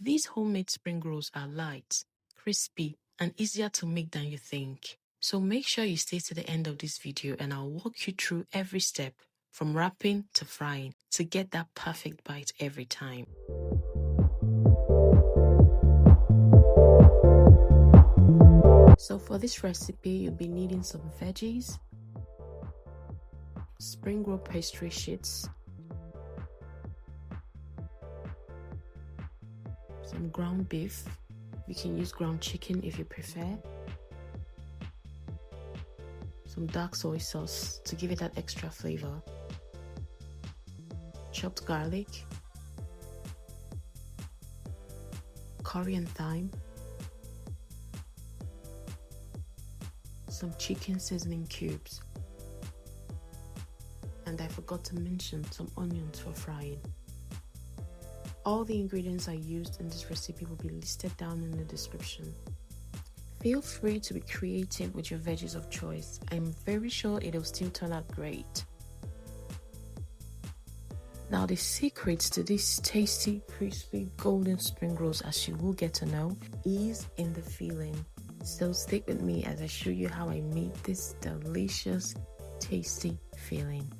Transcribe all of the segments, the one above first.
These homemade spring rolls are light, crispy, and easier to make than you think. So make sure you stay to the end of this video and I'll walk you through every step from wrapping to frying to get that perfect bite every time. So for this recipe, you'll be needing some veggies, spring roll pastry sheets, some ground beef. You can use ground chicken if you prefer. Some dark soy sauce to give it that extra flavor. Chopped garlic, curry and thyme, some chicken seasoning cubes, and I forgot to mention some onions for frying. All the ingredients I used in this recipe will be listed down in the description. Feel free to be creative with your veggies of choice. I'm very sure it'll still turn out great. Now the secret to these tasty, crispy, golden spring rolls, as you will get to know, is in the filling. So stick with me as I show you how I made this delicious, tasty filling.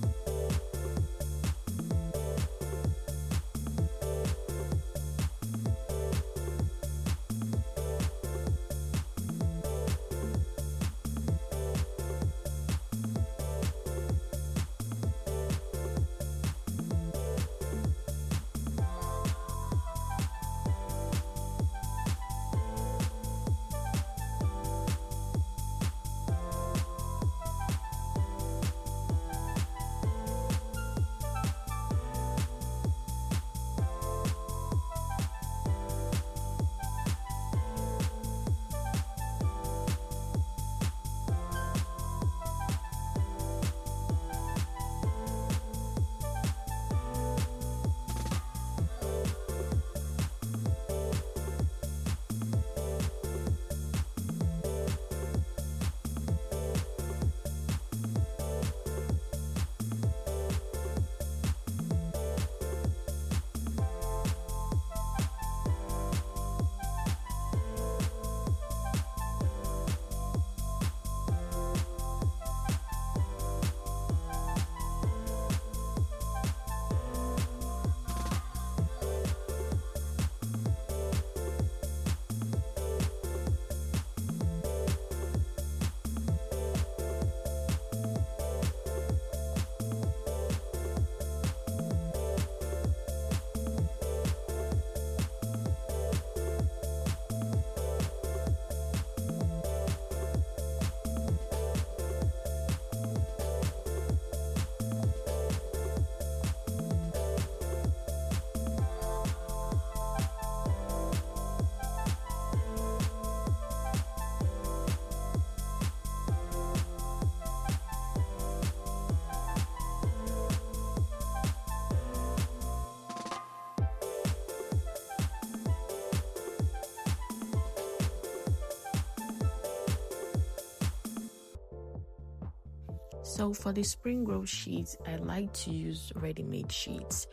So for the spring roll sheets, I like to use ready-made sheets,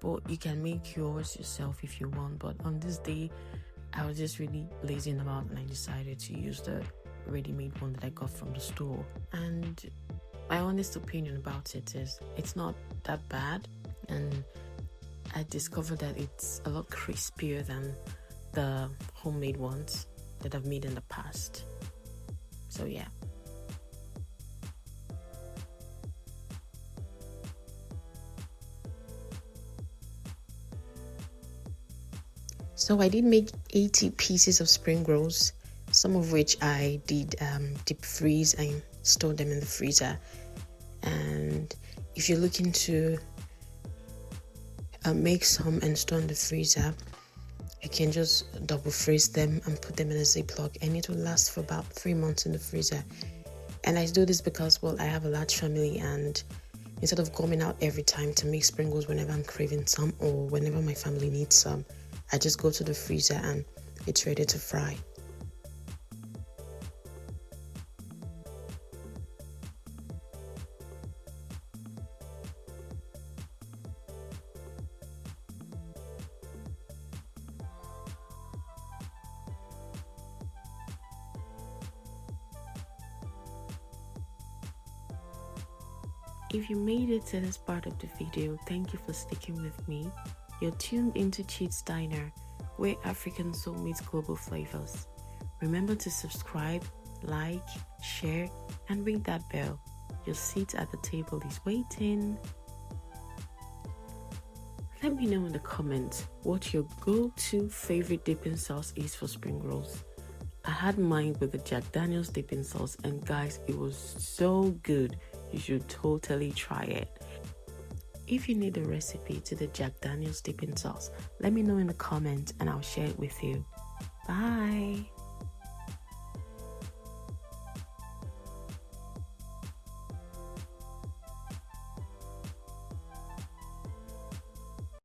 but you can make yours yourself if you want. But on this day, I was just really lazy about and I decided to use the ready-made one that I got from the store. And my honest opinion about it is it's not that bad, and I discovered that it's a lot crispier than the homemade ones that I've made in the past. So yeah. So I did make 80 pieces of spring rolls, some of which I did deep freeze and store them in the freezer. And if you're looking to make some and store in the freezer, you can just double freeze them and put them in a Ziploc, and it will last for about 3 months in the freezer. And I do this because, well, I have a large family, and instead of going out every time to make spring rolls whenever I'm craving some or whenever my family needs some, I just go to the freezer and it's ready to fry. If you made it to this part of the video, thank you for sticking with me. You're tuned into Cheats Diner, where African soul meets global flavors. Remember to subscribe, like, share, and ring that bell. Your seat at the table is waiting. Let me know in the comments what your go-to favorite dipping sauce is for spring rolls. I had mine with the Jack Daniel's dipping sauce, and guys, it was so good. You should totally try it. If you need a recipe to the Jack Daniel's dipping sauce, let me know in the comments and I'll share it with you. Bye.